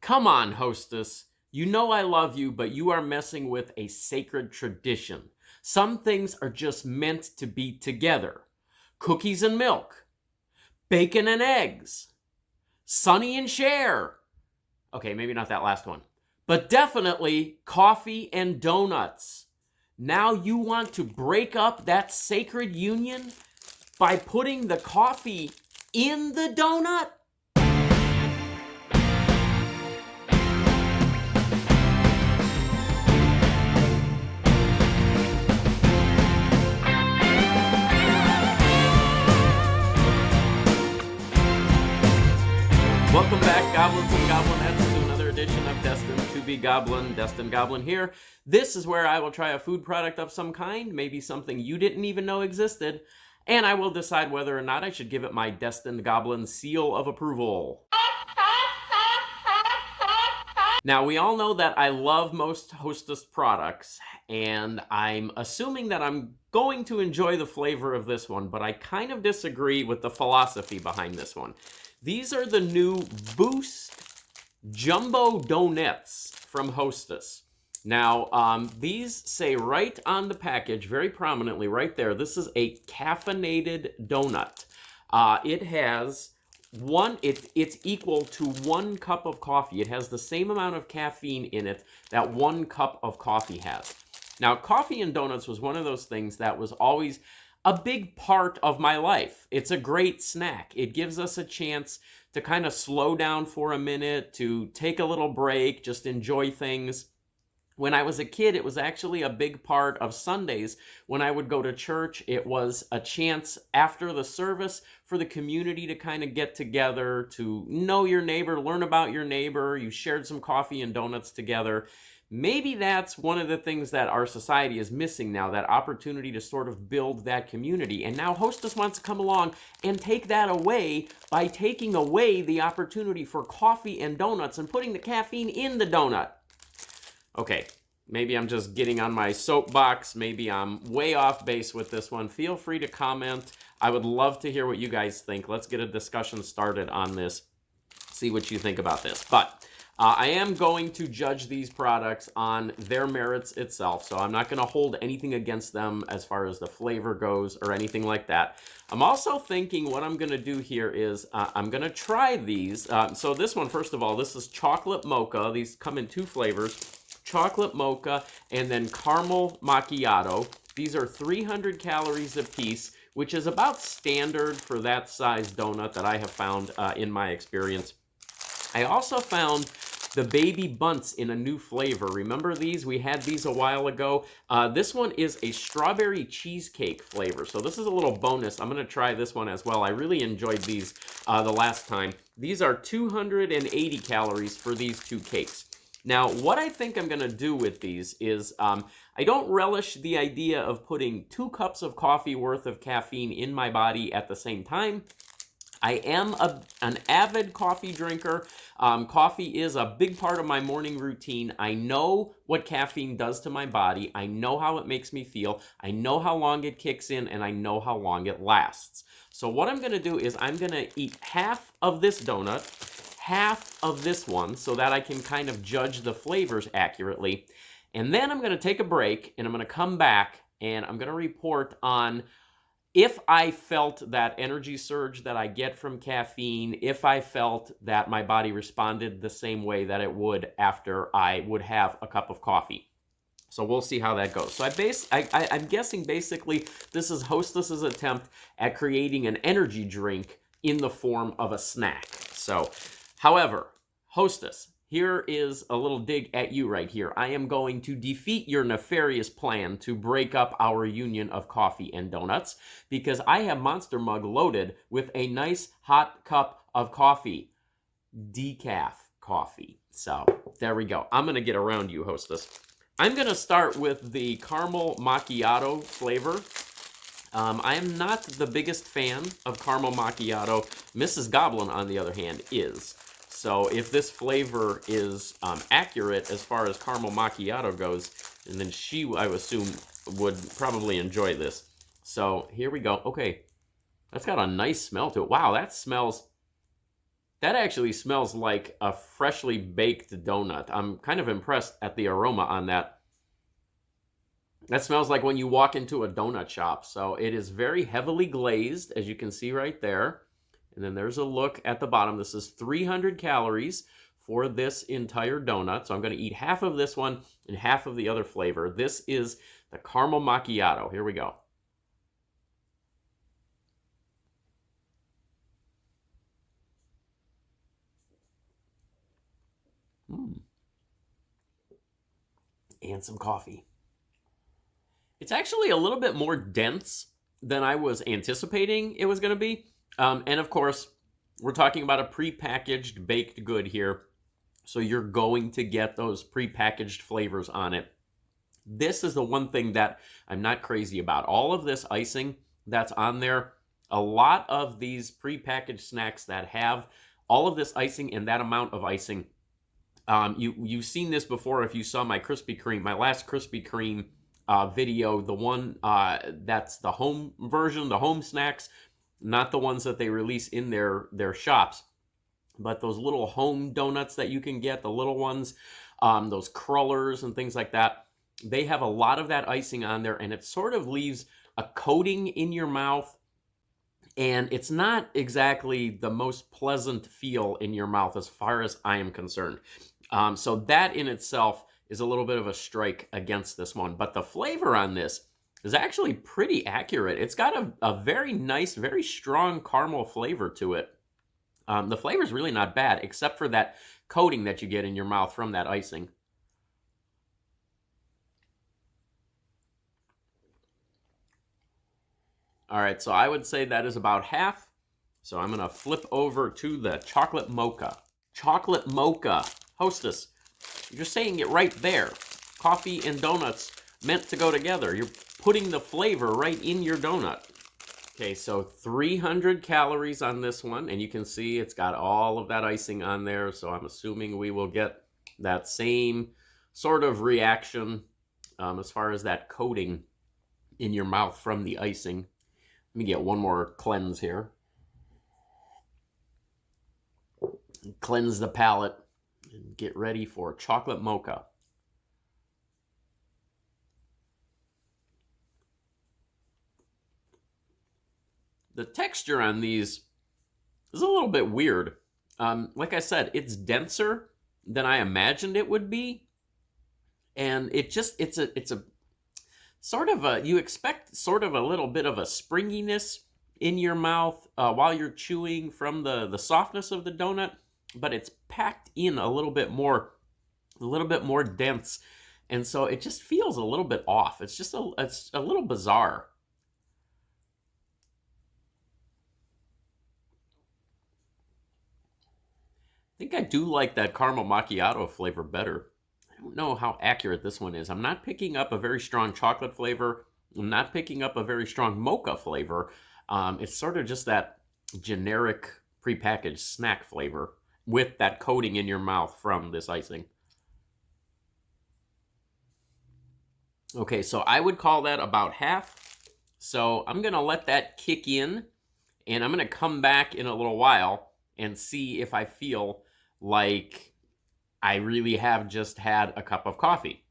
Come on, Hostess. You know I love you, but you are messing with a sacred tradition. Some things are just meant to be together. Cookies and milk. Bacon and eggs. Sonny and Cher. Okay, maybe not that last one. But definitely coffee and donuts. Now you want to break up that sacred union by putting the coffee in the donut? Welcome back, Goblins and Goblinettes, to another edition of Destined to be Goblin. Destined Goblin here. This is where I will try a food product of some kind, maybe something you didn't even know existed, and I will decide whether or not I should give it my Destined Goblin seal of approval. Now, we all know that I love most Hostess products, and I'm assuming that I'm going to enjoy the flavor of this one, but I kind of disagree with the philosophy behind this one. These are the new Boost Jumbo Donuts from Hostess. Now, these say right on the package, very prominently right there, this is a caffeinated donut. It has it's equal to 1 cup of coffee. It has the same amount of caffeine in it that 1 cup of coffee has. Now, coffee and donuts was one of those things that was always a big part of my life. It's a great snack. It gives us a chance to kind of slow down for a minute, to take a little break, just enjoy things. When I was a kid, it was actually a big part of Sundays. When I would go to church, it was a chance after the service for the community to kind of get together, to know your neighbor, learn about your neighbor. You shared some coffee and donuts together. Maybe that's one of the things that our society is missing now, that opportunity to sort of build that community. And now Hostess wants to come along and take that away by taking away the opportunity for coffee and donuts and putting the caffeine in the donut. Okay, maybe I'm just getting on my soapbox. Maybe I'm way off base with this one. Feel free to comment. I would love to hear what you guys think. Let's get a discussion started on this. See what you think about this. But I am going to judge these products on their merits itself, so I'm not going to hold anything against them as far as the flavor goes or anything like that. I'm also thinking what I'm going to do here is I'm going to try these. So this one, first of all, this is chocolate mocha. These come in 2 flavors, chocolate mocha and then caramel macchiato. These are 300 calories a piece, which is about standard for that size donut that I have found in my experience. I also found the Baby Bundts in a new flavor. Remember these? We had these a while ago. This one is a strawberry cheesecake flavor. So this is a little bonus. I'm going to try this one as well. I really enjoyed these the last time. These are 280 calories for these 2 cakes. Now, what I think I'm going to do with these is I don't relish the idea of putting 2 cups of coffee worth of caffeine in my body at the same time. I am an avid coffee drinker. Coffee is a big part of my morning routine. I know what caffeine does to my body. I know how it makes me feel. I know how long it kicks in, and I know how long it lasts. So what I'm going to do is I'm going to eat half of this donut, half of this one, so that I can kind of judge the flavors accurately. And then I'm going to take a break, and I'm going to come back, and I'm going to report on if I felt that energy surge that I get from caffeine, if I felt that my body responded the same way that it would after I would have a cup of coffee. So we'll see how that goes. So I'm guessing basically this is Hostess's attempt at creating an energy drink in the form of a snack. So, however, Hostess, here is a little dig at you right here. I am going to defeat your nefarious plan to break up our union of coffee and donuts because I have Monster Mug loaded with a nice hot cup of coffee. Decaf coffee. So, there we go. I'm going to get around you, Hostess. I'm going to start with the caramel macchiato flavor. I am not the biggest fan of caramel macchiato. Mrs. Goblin, on the other hand, is. So if this flavor is accurate as far as caramel macchiato goes, and then she, I assume, would probably enjoy this. So here we go. Okay, that's got a nice smell to it. Wow, that smells That actually smells like a freshly baked donut. I'm kind of impressed at the aroma on that. That smells like when you walk into a donut shop. So it is very heavily glazed, as you can see right there. And then there's a look at the bottom. This is 300 calories for this entire donut. So I'm going to eat half of this one and half of the other flavor. This is the caramel macchiato. Here we go. And some coffee. It's actually a little bit more dense than I was anticipating it was going to be. And of course, we're talking about a prepackaged baked good here. So you're going to get those prepackaged flavors on it. This is the one thing that I'm not crazy about. All of this icing that's on there, a lot of these prepackaged snacks that have all of this icing and that amount of icing, you've seen this before if you saw my Krispy Kreme, my last Krispy Kreme video, the one that's the home version, the home snacks, not the ones that they release in their shops, but those little home donuts that you can get, the little ones, those crullers and things like that. They have a lot of that icing on there, and it sort of leaves a coating in your mouth, and it's not exactly the most pleasant feel in your mouth as far as I am concerned. So that in itself is a little bit of a strike against this one. But the flavor on this is actually pretty accurate. It's got a very nice, very strong caramel flavor to it. The flavor is really not bad, except for that coating that you get in your mouth from that icing. All right, so I would say that is about half. So I'm going to flip over to the chocolate mocha. Chocolate mocha. Hostess. You're just saying it right there. Coffee and donuts meant to go together. You're putting the flavor right in your donut. Okay, so 300 calories on this one, and you can see it's got all of that icing on there, so I'm assuming we will get that same sort of reaction as far as that coating in your mouth from the icing. Let me get one more cleanse here. Cleanse the palate and get ready for chocolate mocha. The texture on these is a little bit weird. Like I said, it's denser than I imagined it would be. And it's a sort of a, you expect sort of a little bit of a springiness in your mouth while you're chewing from the softness of the donut, but it's packed in a little bit more dense. And so it just feels a little bit off. It's just it's a little bizarre. I think I do like that caramel macchiato flavor better. I don't know how accurate this one is. I'm not picking up a very strong chocolate flavor. I'm not picking up a very strong mocha flavor. It's sort of just that generic prepackaged snack flavor with that coating in your mouth from this icing. Okay, so I would call that about half. So I'm going to let that kick in, and I'm going to come back in a little while and see if I feel like I really have just had a cup of coffee.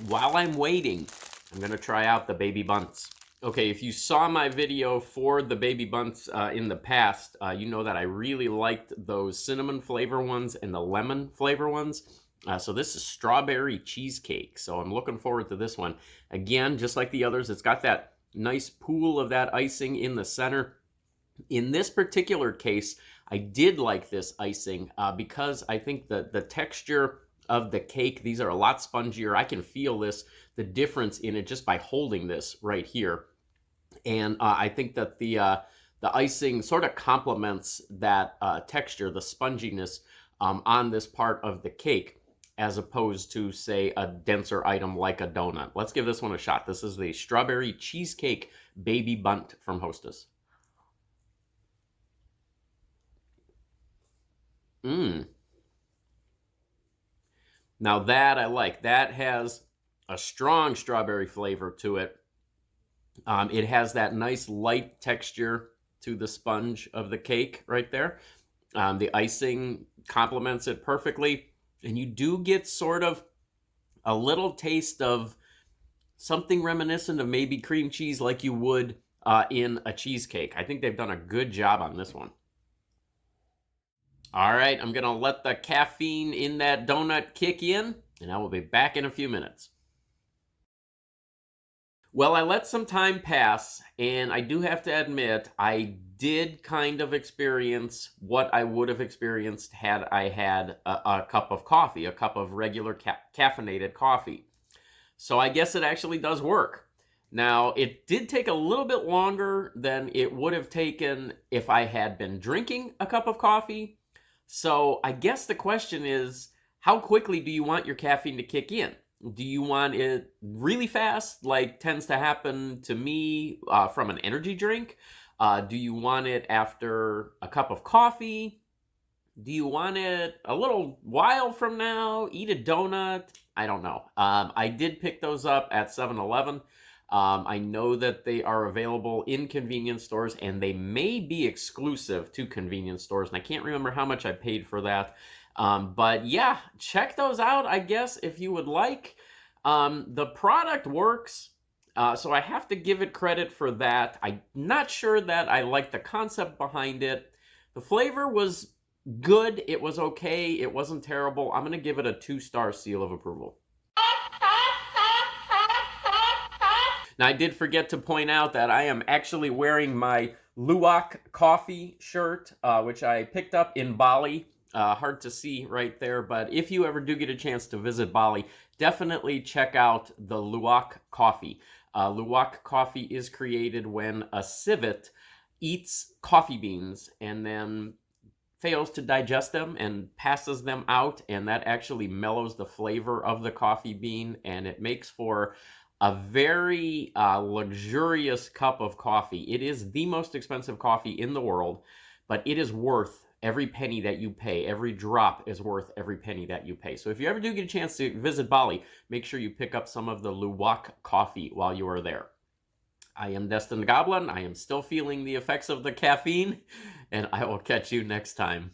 While I'm waiting, I'm going to try out the Baby Bundts. Okay, if you saw my video for the Baby Bundts in the past, you know that I really liked those cinnamon flavor ones and the lemon flavor ones. So this is strawberry cheesecake. So I'm looking forward to this one. Again, just like the others, it's got that nice pool of that icing in the center. In this particular case, I did like this icing because I think that the texture of the cake, these are a lot spongier. I can feel the difference in it just by holding this right here. And I think that the icing sort of complements that texture, the sponginess on this part of the cake, as opposed to, say, a denser item like a donut. Let's give this one a shot. This is the strawberry cheesecake Baby Bundt from Hostess. Now that I like. That has a strong strawberry flavor to it. It has that nice light texture to the sponge of the cake right there. The icing complements it perfectly. And you do get sort of a little taste of something reminiscent of maybe cream cheese like you would in a cheesecake. I think they've done a good job on this one. All right, I'm going to let the caffeine in that donut kick in, and I will be back in a few minutes. Well, I let some time pass, and I do have to admit, I did kind of experience what I would have experienced had I had a cup of coffee, a cup of regular caffeinated coffee. So I guess it actually does work. Now, it did take a little bit longer than it would have taken if I had been drinking a cup of coffee. So I guess the question is, how quickly do you want your caffeine to kick in? Do you want it really fast, like tends to happen to me from an energy drink? Do you want it after a cup of coffee? Do you want it a little while from now? Eat a donut? I don't know. I did pick those up at 7-Eleven. I know that they are available in convenience stores, and they may be exclusive to convenience stores, and I can't remember how much I paid for that. But yeah, check those out, I guess, if you would like. The product works, so I have to give it credit for that. I'm not sure that I like the concept behind it. The flavor was good. It was okay. It wasn't terrible. I'm going to give it a 2-star seal of approval. Now, I did forget to point out that I am actually wearing my Luwak coffee shirt, which I picked up in Bali. Hard to see right there, but if you ever do get a chance to visit Bali, definitely check out the Luwak coffee. Luwak coffee is created when a civet eats coffee beans and then fails to digest them and passes them out, and that actually mellows the flavor of the coffee bean, and it makes for a very luxurious cup of coffee. It is the most expensive coffee in the world, but it is worth every penny that you pay. Every drop is worth every penny that you pay. So if you ever do get a chance to visit Bali, make sure you pick up some of the Luwak coffee while you are there. I am Destined Goblin. I am still feeling the effects of the caffeine, and I will catch you next time.